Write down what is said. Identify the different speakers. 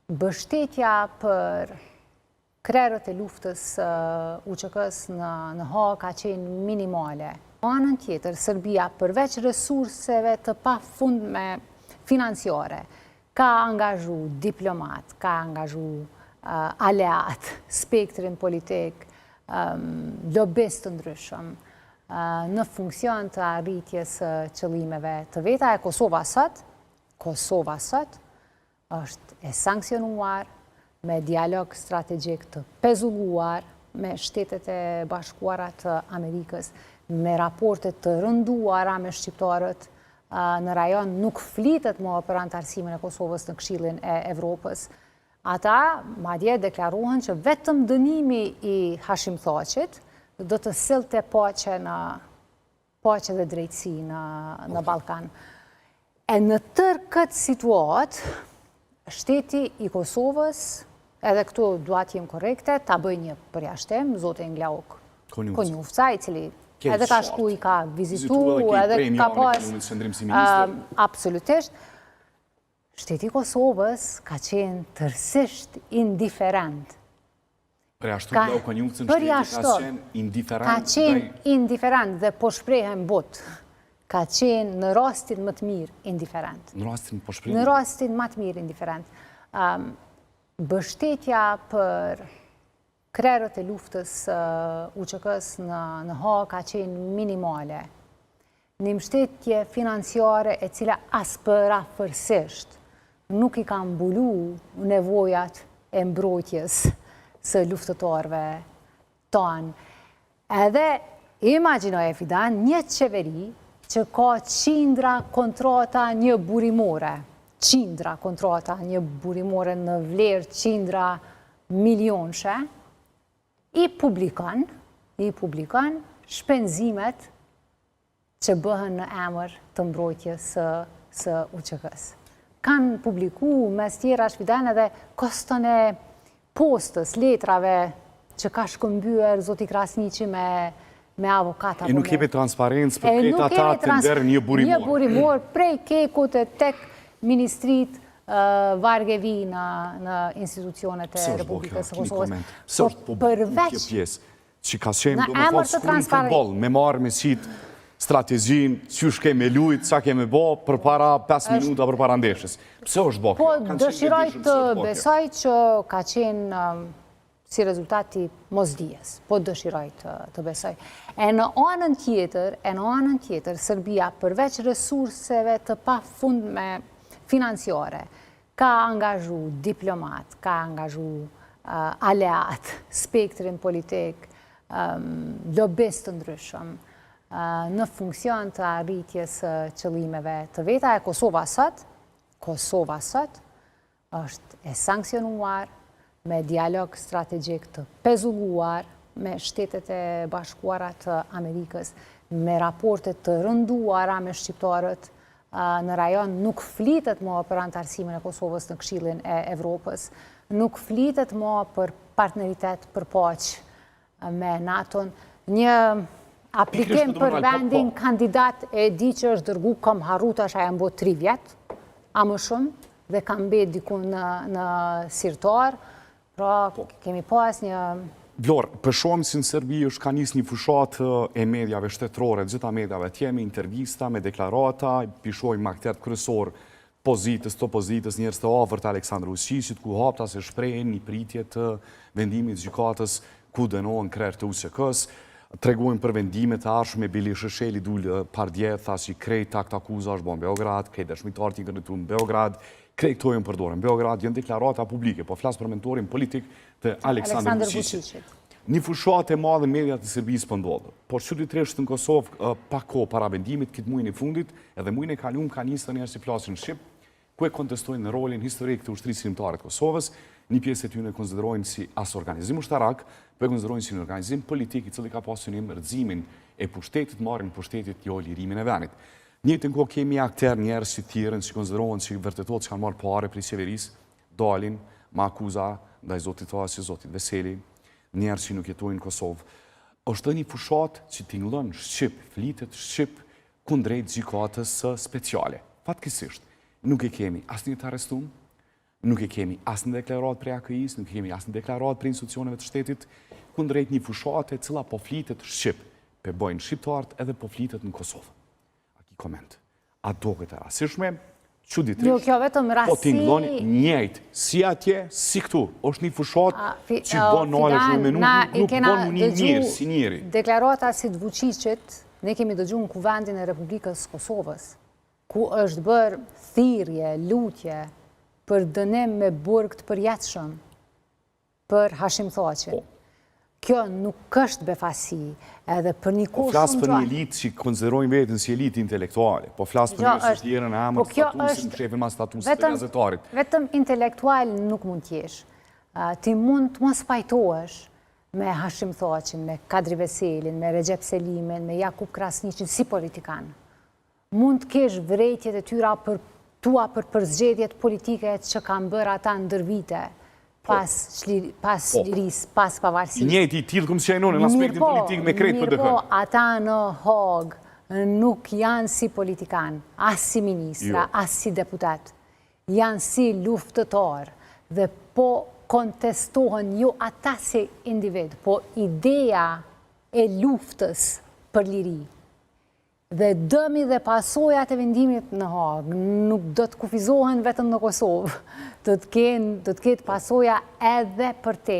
Speaker 1: Mbështetja për krerët e luftës UÇK-s në Hagë ka qenë minimale. Anën tjetër, Serbia, përveç resurseve të pafundme financiare, ka angazhu diplomat, ka angazhu aleat, spektrin politik, lobist të ndryshëm, në funksion të arritjes qëllimeve të veta e Kosova sot është e sankcionuar me dialog strategjik të pezulluar me Shtetet e Bashkuara të Amerikës, me raportet të rënduara me shqiptarët në rajon. Nuk flitet më për antarësimin e Kosovës në Këshillin e Evropës. Ata madje deklaruan që vetëm dënimi i Hashim Thaqit do të sillte paqe dhe drejtësi në Ballkan. E në tërë këtë situatë, Shteti i Kosovës, edhe këtu duat jem korekte, ta bëj një përjashtim, zote Nglauk Konjufca, i cili edhe ka shku, i ka vizitu, edhe ka pas, absolutisht, Shteti i Kosovës ka qenë tërësisht indiferent.
Speaker 2: Përjashtu Nglauk Konjufcën, shteti ka qenë indiferent?
Speaker 1: Ka qenë indiferent dhe po shprehen but. Ka qenë në rastin më të mirë indiferent.
Speaker 2: Në rastin po shprehen?
Speaker 1: Në rastin më të mirë indiferent. Mbështetja për krerët e luftës UÇK-s në Hagë ka qenë minimale. Një mbështetje financiare e cila as përafërsisht nuk i ka mbulu nevojat e mbrojtjes së luftëtorëve tanë. Edhe imagjinoj e Fidan, një qeveri që ka qindra kontrata një burimore, në vlerë qindra milionëshe, i publikan shpenzimet që bëhen në emër të mbrojtjes së UÇK-s. Kanë publiku mes tjera Shpidan edhe koston e postës, letrave që ka shkëmbyer zoti Krasniqi me avokata.
Speaker 2: E nuk kemi transparencë për këtë ata të ndërë një burimor.
Speaker 1: Një burimor prej kekut e tek Ministrit Vargevi në institucionet e Republikës së Kosovës.
Speaker 2: Pse është po kjo pjesë që ka qenë do më thotë shkullin futbol, me marrë me qitë strategjin, qysh keme lujt, sa keme bo, për para 5 minuta për para ndeshës. Pse është bo kjo?
Speaker 1: Po dëshiroj të besoj që ka qenë si rezultati mosdijes, po dëshiroj të besoj. E në anën tjetër, Serbia, përveç resurseve të pafundme financiare, ka angazhu diplomat, ka angazhu aleat, spektrin politik, lobist të ndryshëm, në funksion të arritjes qëllimeve të veta e Kosova sot është e sankcionuar me dialog strategjik të pezulluar me Shtetet e Bashkuara të Amerikës, me raportet të rënduara me shqiptarët në rajon. Nuk flitet më për antarësimin e Kosovës në Këshillin e Evropës, nuk flitet më për partneritet për paqë me NATO-n. Një aplikim për vendin kandidat e di që është dërgu kam harutash a janë bo 3 vjetë, a më shumë, dhe kam bet diku në sirtar, pra kemi pas një...
Speaker 2: Vlor, për shumë si në Serbi është ka njës një fushat e medjave shtetërore, gjitha medjave tjemi, intervista me deklarata, pishojmë akterët kërësor pozitës të pozitës njerës të avërt Aleksandr Vučićit, ku hapta se shprehen një pritje të vendimit gjykatës ku dënohen krerë të UÇK-s, tregojmë për vendimet e arshme, Bili Shesheli dulë par djetë, tha që krejt akt akuza është bo në Beograd, krejt dëshmitar t'i gërnitu në Beograd, krejt këto e më përdore në Beograd, jënë deklarata publike, po flasë për mentorin politik të Aleksandr Vučićit. Një fushat e madhe mediat të Serbisë pëndodhë, por qytetërisht në Kosovë pak kohë para vendimit, këtë mujnë i fundit, edhe mujnë e kalum ka njës të njerë që flasin në Shqip, ku e kontestojnë në rolin historik të ushtrisë shqiptare të Kosovës, një pjesë e tyre konsiderojnë si as organizim ushtarak, po e konsiderojnë si një organizim politik i cili ka pasur një rëzimin e pushtetit, marrin pushtetit jo lirimin e venit. Njëtën kohë kemi akter njerës që tjerën që konsiderohen që vërtetot që kanë marrë pare për i qeverisë, dalin, ma akuza, ndaj zotit Thasi, zotit Veseli, njerës që nuk jetojnë në Kosovë. është një fushat që tingëllon Shqip, flitet Shqip, kundrejt gjykatës speciale. Fatkesisht, nuk e kemi asnjë të arrestuar, Nuk e kemi asë në deklarat për AKI-s, nuk e kemi asë në deklarat për institucioneve të shtetit, kundrejt një fushate cila po flitet Shqip, pe bojnë Shqiptarët edhe po flitet në Kosovë. A ki koment. A do këtë rasishme, çuditërisht, po t'ingloni njëjtë, si atje, si këtu. Është një fushat që bon nale shumë me nuk bon një njërë, si njëri.
Speaker 1: Deklarata si të Vučićit, ne kemi dëgju në Kuvendin e Republikës Kosovës, ku është bërë thirrje, lutje, për dënim me burg të përjetshëm për Hashim Thaçin. Kjo nuk është befasi, edhe për një kohë shumë gjatë.
Speaker 2: Po flasë për një elitë që konsiderojnë vetën si elitë intelektuale, po flasë për një shtjerën e amër statusin, shefin ma statusin të gazetarit.
Speaker 1: Vetëm intelektual nuk mund t'jesh. Ti mund të mos pajtohesh me Hashim Thaçin, me Kadri Veselin, me Recep Selimin, me Jakub Krasniqin, si politikan. Mund të kesh vrejtjet e tyra për përzgjedhjet politike që kanë bërë ata ndër vite, pas liris, pas pavarësisë.
Speaker 2: Njëti i tillë këmë që në aspektin politik me kretë për dëkën.
Speaker 1: Po, ata në Hogë nuk janë si politikan, as si ministra, as si deputat. Janë si luftëtar dhe po kontestohen jo ata si individ, po ideja e luftës për liri. Dhe dëmi dhe pasojat e vendimit në Hagë nuk do të kufizohen vetëm në Kosovë, do të ketë pasoja edhe për te.